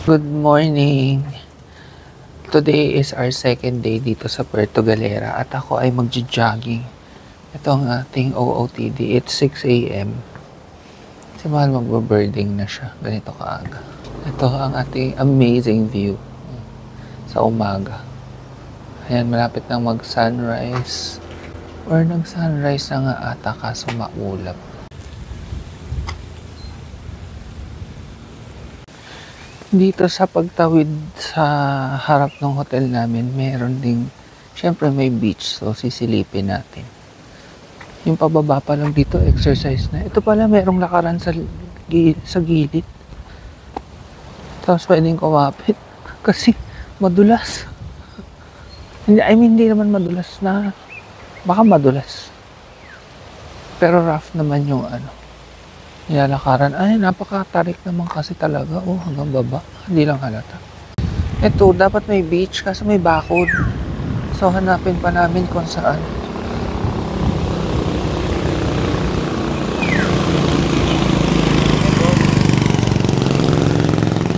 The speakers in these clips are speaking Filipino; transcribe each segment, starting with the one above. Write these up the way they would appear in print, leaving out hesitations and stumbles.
Good morning! Today is our second day dito sa Puerto Galera at ako ay magja-jogging. Ito ang ating OOTD. It's 6 a.m. Si Mahal magbe-birding na siya. Ganito kaaga. Ito ang ating amazing view sa umaga. Ayan, malapit nang mag-sunrise. Or nag-sunrise na nga ata kaso maulap. Dito sa pagtawid sa harap ng hotel namin, meron ding, syempre may beach, so sisilipin natin. Yung pababa pa lang dito, exercise na. Ito pala, merong lakaran sa gilid. Tapos pwedeng kumapit kasi madulas. Hindi naman madulas na, baka madulas. Pero rough naman yung nilalakaran. Ay, napakatarik naman kasi talaga. Oh, hanggang baba. Hindi lang halata. Ito, dapat may beach kasi may bakod. So, hanapin pa namin kung saan.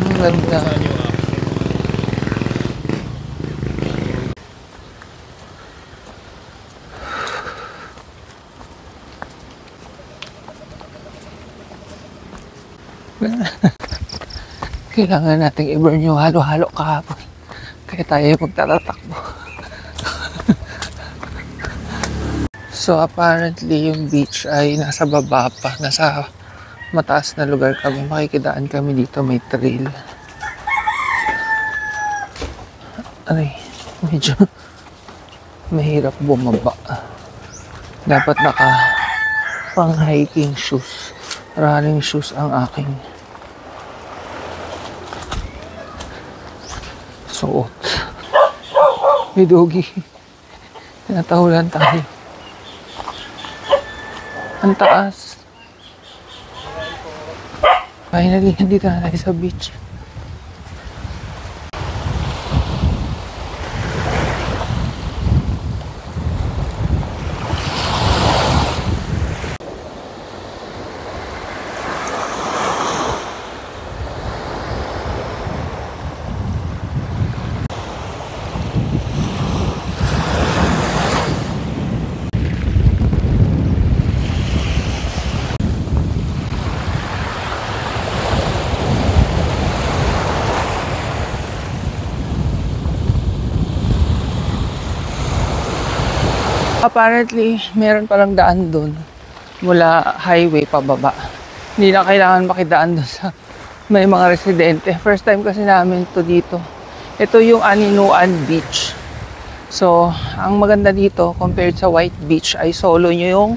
Ang ganda. Kailangan nating i-burn yung halo-halo kahapon. Kaya tayo magtatatakbo. So apparently yung beach ay nasa baba pa. Nasa mataas na lugar kami. Makikidaan kami dito. May trail. Ay, medyo mahirap bumaba. Dapat naka pang hiking shoes. Running shoes ang aking suot. May doggy. Tinatahulan tayo. Ang taas. Finally, nandito na tayo sa beach. Apparently, meron palang daan doon mula highway pababa. Hindi na kailangan makidaan doon sa may mga residente. First time kasi namin to dito. Ito yung Aninuan Beach. So, ang maganda dito compared sa White Beach ay solo nyo yung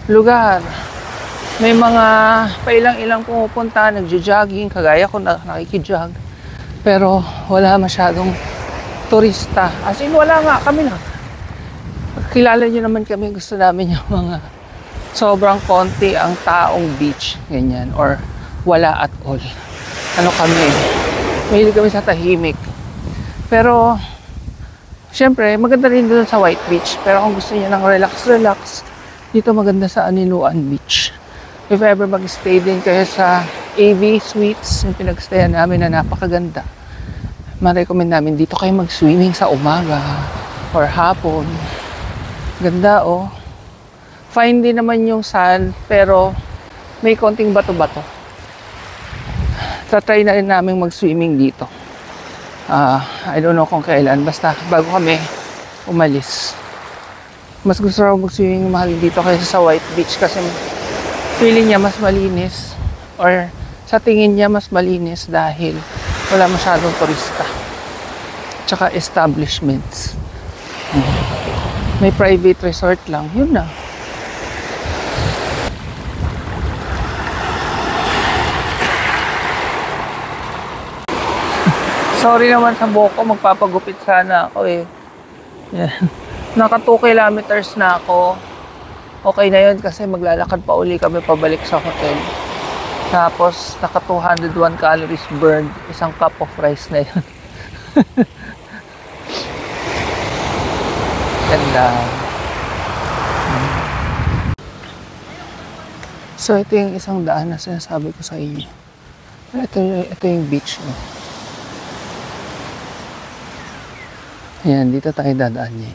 lugar. May mga pailang-ilang pumupunta, nagjo-jogging, kagaya ko na nakikijog. Pero wala masyadong turista. As in, wala nga, kami lang. Kilala nyo naman kami, gusto namin yung mga sobrang konti ang taong beach, ganyan, or wala at all. Kami, mahilig kami sa tahimik. Pero, syempre, maganda rin doon sa White Beach. Pero kung gusto niyo ng relax, dito maganda sa Aninuan Beach. If ever mag-stay din kayo sa AV Suites, yung pinag-stayan namin na napakaganda, ma-recommend namin dito kayo mag-swimming sa umaga or hapon. Ganda, oh. Fine din naman yung sand, pero may konting bato-bato. Try na rin namin mag-swimming dito. I don't know kung kailan. Basta bago kami umalis. Mas gusto raw mag-swimming mahal dito kaysa sa White Beach kasi feeling niya mas malinis or sa tingin niya mas malinis dahil wala masyadong turista. Tsaka establishments. May private resort lang. Yun na. Sorry naman sa buhok ko. Magpapagupit sana ako eh. Yan. Naka 2 kilometers na ako. Okay na yun kasi maglalakad pa uli kami pabalik sa hotel. Tapos naka 201 calories burned. Isang cup of rice na yun. Ganda. So ito yung isang daan na sinasabi ko sa inyo. Ito yung beach. Ayan, dito tayo dadaan niya.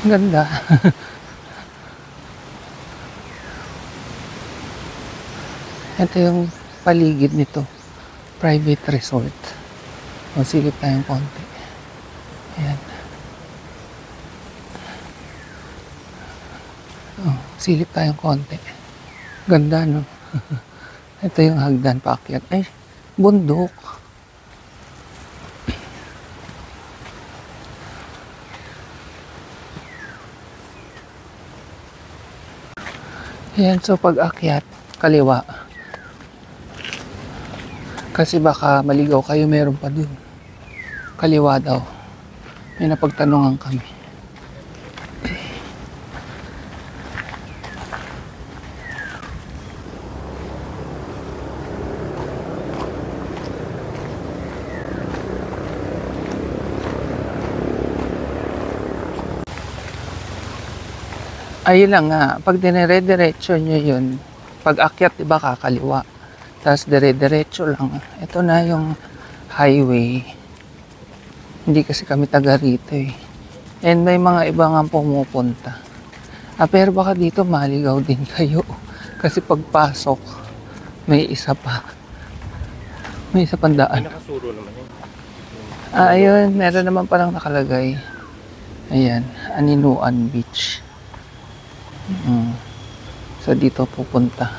Ang ganda. Ito yung paligid nito. Private resort. O, silip tayong konti. Ayan. O, silip tayong konti. Ganda, no? Ito yung hagdan paakyat. Ay, bundok. Ayan, so pag akyat, kaliwa. Kasi baka maligaw kayo, meron pa dun. Kaliwa daw. May napagtanungan kami. Ayun lang nga, pag dinire-diretso nyo yun, pag akyat, diba kakaliwa. Tapos dire-diretso lang. Ito na yung highway. Hindi kasi kami taga rito eh. And may mga iba nga pumupunta. Pero baka dito maligaw din kayo. Kasi pagpasok, may isa pa. May isa pang daan. May nakasuro naman yun. Ayun, meron naman palang nakalagay. Ayan, Aninuan Beach. So dito pupunta.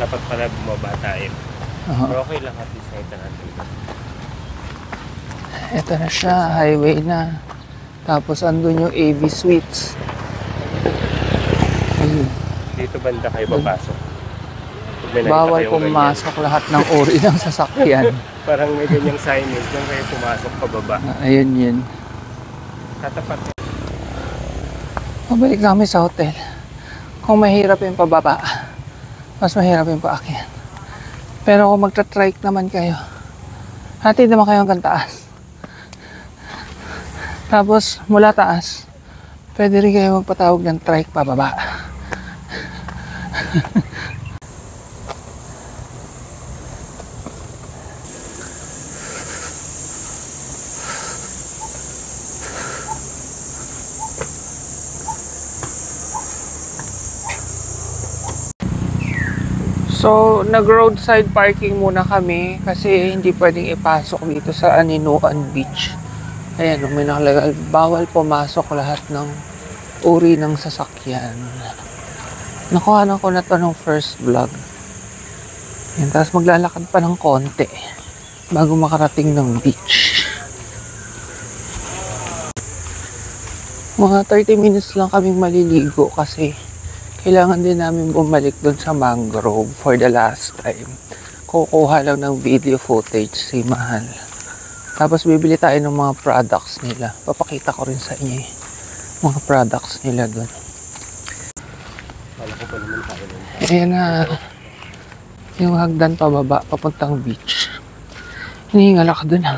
Dapat pala bumaba tayo. Pero okay lang at least nakita natin. Ito na siya, highway na. Tapos andun yung AV Suites. Ayun. Dito banda kayo papasok. Bawal pumasok lahat ng uri ng sasakyan. Parang may ganyang signage lang kayo pumasok pababa. Ayun yun. Tatapat. Pabalik kami sa hotel. Kung mahirap yung pababa, mas mahirap yung paakyat. Pero kung magta-trike naman kayo, hatid naman kayo hanggang taas. Tapos mula taas, pwede rin kayo magpatawag ng trike pababa. So, nag-roadside parking muna kami kasi hindi pwedeng ipasok dito sa Aninuan Beach. Ayan, may nakalagay, bawal pumasok lahat ng uri ng sasakyan. Nakuhanan ko na to ng first vlog. Ayan, tapos maglalakad pa ng konti bago makarating ng beach. Mga 30 minutes lang kaming maliligo kasi kailangan din namin bumalik doon sa mangrove for the last time. Kukuha lang ng video footage si Mahal. Tapos bibili tayo ng mga products nila. Papakita ko rin sa inyo mga products nila doon. Wala ko pa naman tayo doon. Ayan na. Yung hagdan pababa, papuntang beach. Hinihingal ako doon.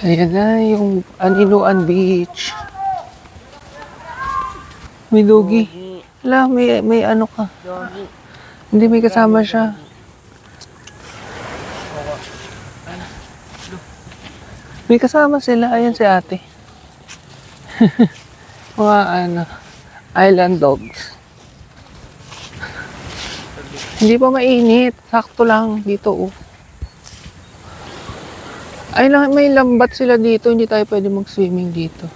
Ayan na yung Aninuan Beach. May dugi. Wala, may ano ka. Hindi, may kasama siya. May kasama sila. Ayan si ate. Mga ano, island dogs. Hindi pa mainit. Sakto lang dito. Oh. Ay, may lambat sila dito. Hindi tayo pwede mag-swimming dito.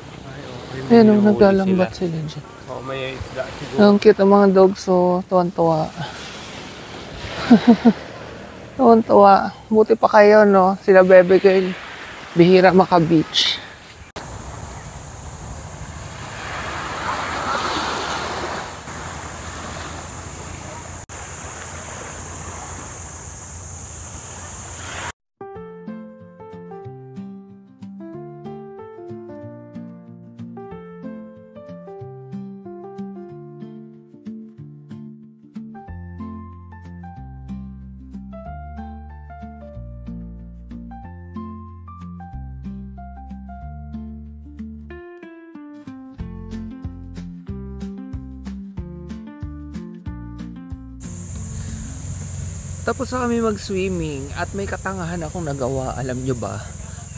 Ayan, naglalambat sila dyan. Oo, may isda siguro. Ang cute ang mga dogs, so tuwan-tuwa. Tuwan-tuwa. Buti pa kayo, no? Sila bebe girl. Bihira maka-beach. Tapos na kami mag-swimming at may katangahan akong nagawa, alam nyo ba?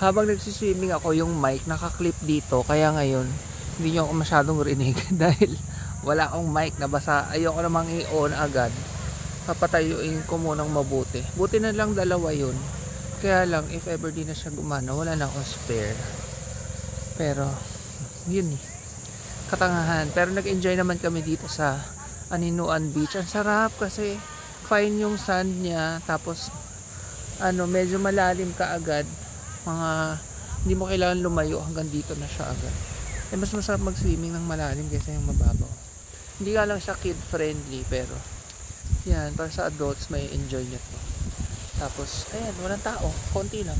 Habang nagsiswimming ako, yung mic nakaklip dito, kaya ngayon hindi nyo ako masyadong rinig dahil wala akong mic na basa. Ayoko namang i-on agad. Papatayuin ko munang mabuti. Buti na lang dalawa yun. Kaya lang, if ever di na siya gumana, wala na akong spare. Pero, yun eh. Katangahan. Pero nag-enjoy naman kami dito sa Aninuan Beach. Ang sarap kasi fine yung sand niya. Tapos, medyo malalim ka agad. Hindi mo kailangan lumayo hanggang dito na siya agad. Mas masarap mag-swimming ng malalim kaysa yung mababaw. Hindi nga lang siya kid-friendly, pero yan, para sa adults may enjoy nyo to. Tapos, ayan, walang tao, konti lang.